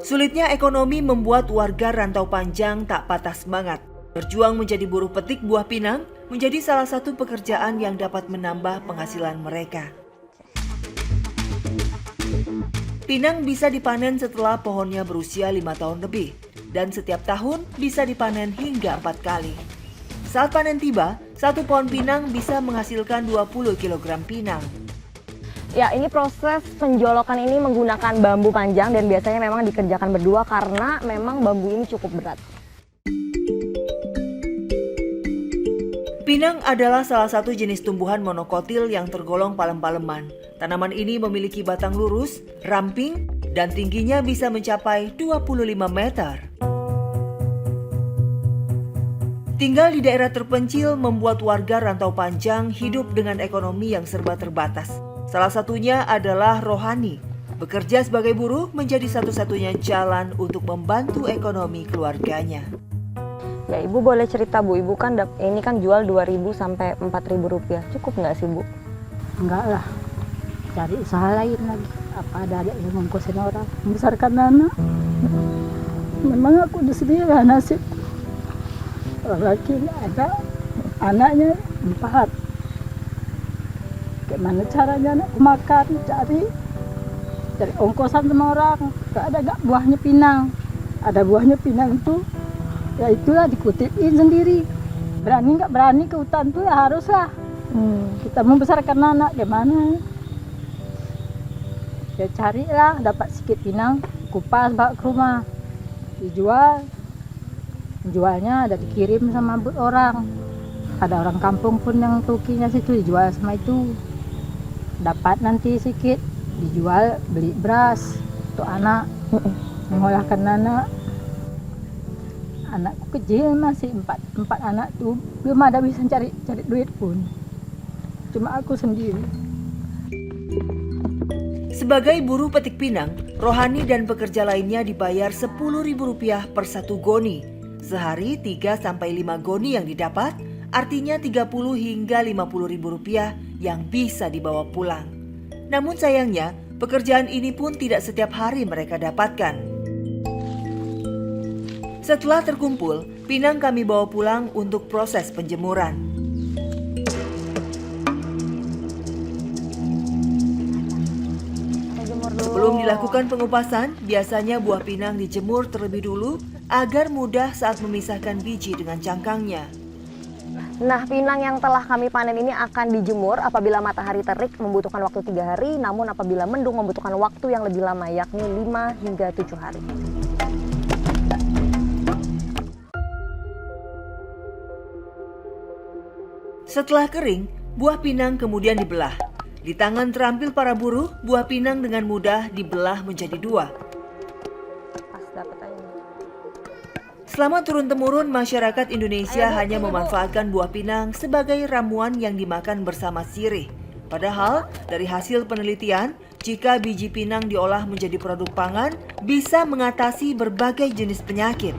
Sulitnya ekonomi membuat warga Rantau Panjang tak patah semangat. Berjuang menjadi buruh petik buah pinang menjadi salah satu pekerjaan yang dapat menambah penghasilan mereka. Pinang bisa dipanen setelah pohonnya berusia 5 tahun lebih, dan setiap tahun bisa dipanen hingga 4 kali. Saat panen tiba, satu pohon pinang bisa menghasilkan 20 kg pinang. Ya, ini proses penjolokan ini menggunakan bambu panjang dan biasanya memang dikerjakan berdua karena memang bambu ini cukup berat. Pinang adalah salah satu jenis tumbuhan monokotil yang tergolong palem-paleman. Tanaman ini memiliki batang lurus, ramping, dan tingginya bisa mencapai 25 meter. Tinggal di daerah terpencil membuat warga Rantau Panjang hidup dengan ekonomi yang serba terbatas. Salah satunya adalah Rohani. Bekerja sebagai buruh menjadi satu-satunya jalan untuk membantu ekonomi keluarganya. Ya, Ibu boleh cerita, Bu. Ibu kan ini kan jual 2.000 sampai 4.000 rupiah. Cukup nggak sih, Bu? Enggak lah, cari usaha lain lagi. Apa ada yang ngongkosin orang, membesarkan anak. Memang aku di sini lah nasib. Laki ada, anaknya 4. Gimana caranya anakku makan, cari ongkosan sama orang. Gak ada gak buahnya pinang. Ada buahnya pinang tuh, ya itulah dikutipin sendiri. Berani nggak berani ke hutan tuh ya haruslah. Kita membesarkan anak gimana? Ya carilah, dapat sedikit pinang, kupas bawa ke rumah, dijual. Jualnya ada dikirim sama orang. Ada orang kampung pun yang tukinya situ dijual sama itu. Dapat nanti sedikit, dijual beli beras untuk anak, mengolahkan anak. Anakku kecil masih 4 anak tuh belum ada bisa cari duit pun. Cuma aku sendiri. Sebagai buruh petik pinang, Rohani dan pekerja lainnya dibayar Rp10.000 per satu goni. Sehari 3-5 goni yang didapat, artinya Rp30 hingga Rp50.000 yang bisa dibawa pulang. Namun sayangnya, pekerjaan ini pun tidak setiap hari mereka dapatkan. Setelah terkumpul, pinang kami bawa pulang untuk proses penjemuran. Sebelum dilakukan pengupasan, biasanya buah pinang dijemur terlebih dulu agar mudah saat memisahkan biji dengan cangkangnya. Nah, pinang yang telah kami panen ini akan dijemur apabila matahari terik membutuhkan waktu 3 hari, namun apabila mendung membutuhkan waktu yang lebih lama, yakni 5 hingga 7 hari. Setelah kering, buah pinang kemudian dibelah. Di tangan terampil para buruh, buah pinang dengan mudah dibelah menjadi 2. Pas dapat aja. Selama turun-temurun, masyarakat Indonesia hanya memanfaatkan buah pinang sebagai ramuan yang dimakan bersama sirih. Padahal, dari hasil penelitian, jika biji pinang diolah menjadi produk pangan, bisa mengatasi berbagai jenis penyakit.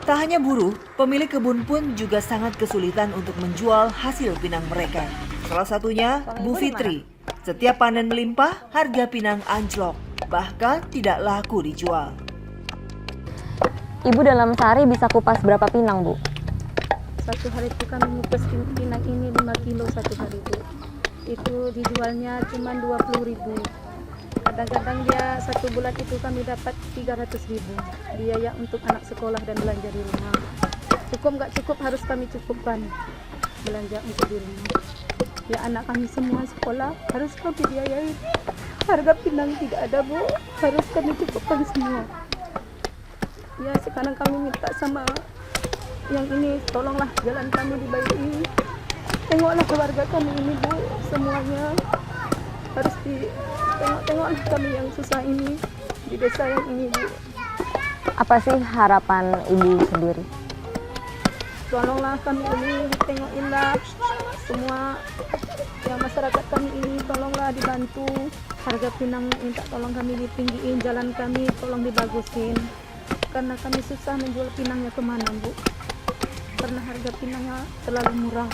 Tak hanya buruh, pemilik kebun pun juga sangat kesulitan untuk menjual hasil pinang mereka. Salah satunya Bu Fitri. Setiap panen melimpah, harga pinang anjlok, bahkan tidak laku dijual. Ibu dalam sehari bisa kupas berapa pinang, Bu? Satu hari itu kami ngupas pinang ini 5 kilo satu hari itu. Itu dijualnya cuma 20.000. Kadang-kadang dia satu bulan itu kami dapat 300.000. Biaya untuk anak sekolah dan belanja di rumah. Cukup nggak cukup harus kami cukupkan belanja untuk di rumah. Ya anak kami semua sekolah harus kami biayai. Harga pinang tidak ada, Bu. Harus kami cukupkan semua. Ya sekarang kami minta sama yang ini, tolonglah jalan kami dibaiki. Tengoklah keluarga kami ini, Bu, semuanya harus tengoklah kami yang susah ini di desa yang ini, Bu. Apa sih harapan Ibu sendiri? Tolonglah kami ini, tengokinlah semua yang masyarakat kami ini, tolonglah dibantu. Harga pinang minta tolong kami ditinggiin, jalan kami tolong dibagusin. Karena kami susah menjual pinangnya kemana, Bu. Karena harga pinangnya terlalu murah.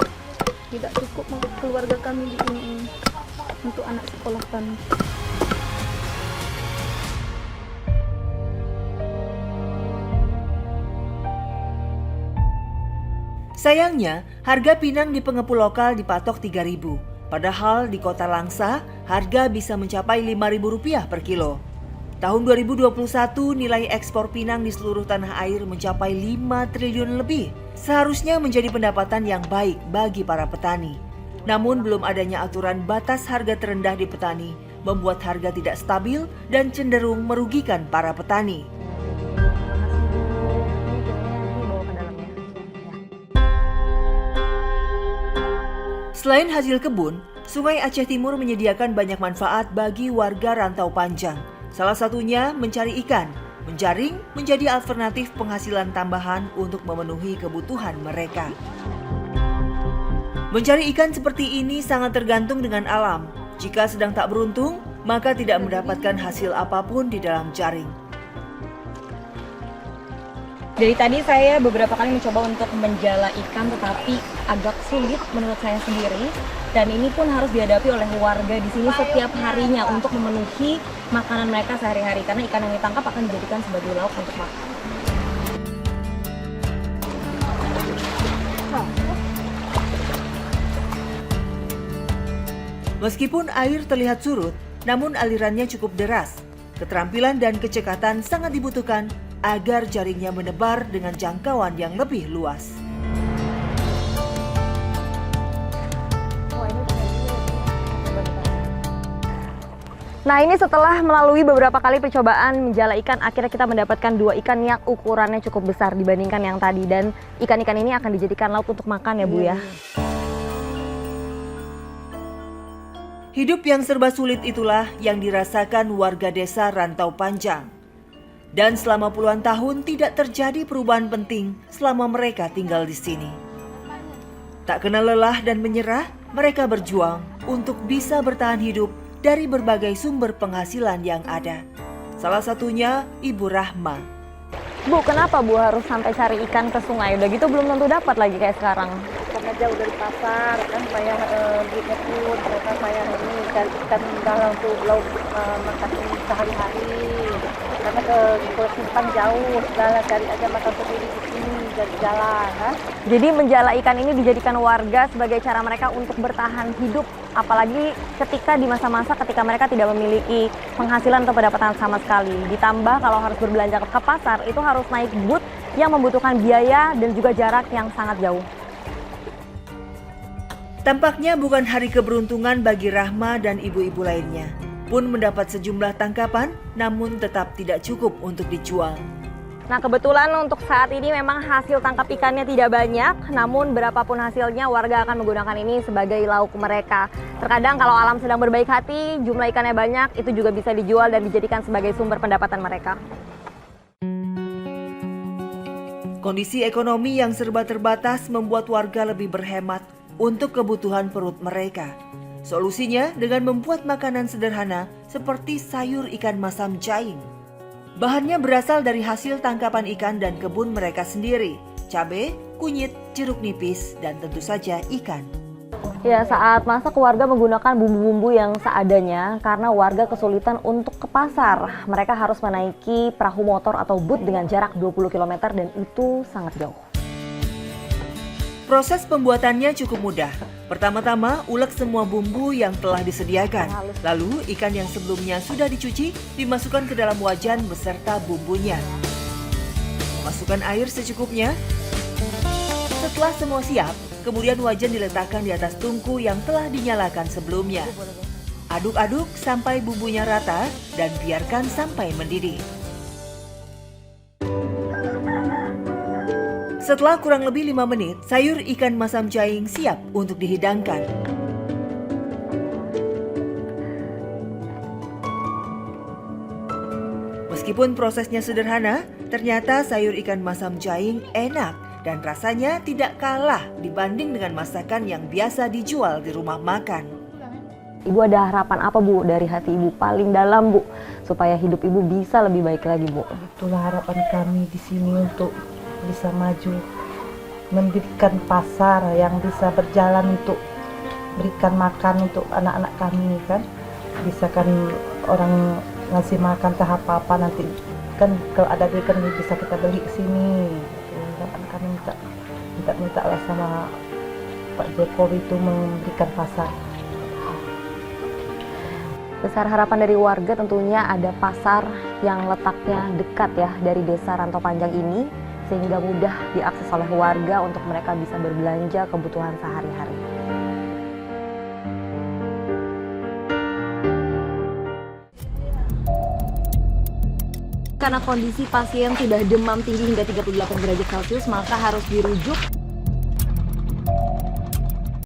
Tidak cukup untuk keluarga kami di ini, untuk anak sekolah kami. Sayangnya, harga pinang di pengepul lokal dipatok Rp3.000. Padahal di kota Langsa, harga bisa mencapai Rp5.000 per kilo. Tahun 2021, nilai ekspor pinang di seluruh tanah air mencapai 5 triliun lebih. Seharusnya menjadi pendapatan yang baik bagi para petani. Namun belum adanya aturan batas harga terendah di petani, membuat harga tidak stabil dan cenderung merugikan para petani. Selain hasil kebun, Sungai Aceh Timur menyediakan banyak manfaat bagi warga rantau panjang. Salah satunya mencari ikan. Menjaring menjadi alternatif penghasilan tambahan untuk memenuhi kebutuhan mereka. Mencari ikan seperti ini sangat tergantung dengan alam. Jika sedang tak beruntung, maka tidak mendapatkan hasil apapun di dalam jaring. Dari tadi saya beberapa kali mencoba untuk menjala ikan, tetapi agak sulit menurut saya sendiri. Dan ini pun harus dihadapi oleh warga di sini setiap harinya untuk memenuhi makanan mereka sehari-hari. Karena ikan yang ditangkap akan dijadikan sebagai lauk untuk makan. Meskipun air terlihat surut, namun alirannya cukup deras. Keterampilan dan kecekatan sangat dibutuhkan agar jaringnya menebar dengan jangkauan yang lebih luas. Nah, ini setelah melalui beberapa kali percobaan menjala ikan, akhirnya kita mendapatkan 2 ikan yang ukurannya cukup besar dibandingkan yang tadi. Dan ikan-ikan ini akan dijadikan lauk untuk makan ya Bu ya. Hidup yang serba sulit itulah yang dirasakan warga desa Rantau Panjang. Dan selama puluhan tahun tidak terjadi perubahan penting selama mereka tinggal di sini. Tak kenal lelah dan menyerah, mereka berjuang untuk bisa bertahan hidup dari berbagai sumber penghasilan yang ada. Salah satunya Ibu Rahma. Bu, kenapa Bu harus sampai cari ikan ke sungai? Udah gitu belum tentu dapat lagi kayak sekarang. Karena jauh dari pasar kan, payah duitnya pun, mereka payah ini cari ikan dalam untuk lauk makan sehari-hari. Karena ke simpang jauh, segala cari aja makan sendiri di sini dari jalan kan. Jadi menjala ikan ini dijadikan warga sebagai cara mereka untuk bertahan hidup. Apalagi ketika di masa-masa ketika mereka tidak memiliki penghasilan atau pendapatan sama sekali. Ditambah kalau harus berbelanja ke pasar, itu harus naik boot yang membutuhkan biaya dan juga jarak yang sangat jauh. Tampaknya bukan hari keberuntungan bagi Rahma dan ibu-ibu lainnya. Pun mendapat sejumlah tangkapan, namun tetap tidak cukup untuk dijual. Nah, kebetulan untuk saat ini memang hasil tangkap ikannya tidak banyak, namun berapapun hasilnya warga akan menggunakan ini sebagai lauk mereka. Terkadang kalau alam sedang berbaik hati, jumlah ikannya banyak, itu juga bisa dijual dan dijadikan sebagai sumber pendapatan mereka. Kondisi ekonomi yang serba terbatas membuat warga lebih berhemat untuk kebutuhan perut mereka. Solusinya dengan membuat makanan sederhana seperti sayur ikan masam jaing. Bahannya berasal dari hasil tangkapan ikan dan kebun mereka sendiri. Cabai, kunyit, jeruk nipis, dan tentu saja ikan. Ya, saat masak warga menggunakan bumbu-bumbu yang seadanya karena warga kesulitan untuk ke pasar. Mereka harus menaiki perahu motor atau boot dengan jarak 20 km dan itu sangat jauh. Proses pembuatannya cukup mudah. Pertama-tama, ulek semua bumbu yang telah disediakan. Lalu, ikan yang sebelumnya sudah dicuci dimasukkan ke dalam wajan beserta bumbunya. Masukkan air secukupnya. Setelah semua siap, kemudian wajan diletakkan di atas tungku yang telah dinyalakan sebelumnya. Aduk-aduk sampai bumbunya rata dan biarkan sampai mendidih. Setelah kurang lebih 5 menit, sayur ikan masam jaing siap untuk dihidangkan. Meskipun prosesnya sederhana, ternyata sayur ikan masam jaing enak dan rasanya tidak kalah dibanding dengan masakan yang biasa dijual di rumah makan. Ibu ada harapan apa Bu dari hati Ibu paling dalam Bu supaya hidup Ibu bisa lebih baik lagi Bu? Itulah harapan kami di sini untuk bisa maju, mendirikan pasar yang bisa berjalan untuk berikan makan untuk anak-anak kami kan. Bisa kan orang ngasih makan tahap apa nanti kan kalau ada duit kan bisa kita beli sini. Kami minta lah sama Pak Jokowi itu memberikan pasar. Besar harapan dari warga tentunya ada pasar yang letaknya dekat ya dari desa Rantau Panjang ini, sehingga mudah diakses oleh warga untuk mereka bisa berbelanja kebutuhan sehari-hari. Karena kondisi pasien sudah demam tinggi hingga 38 derajat Celcius, maka harus dirujuk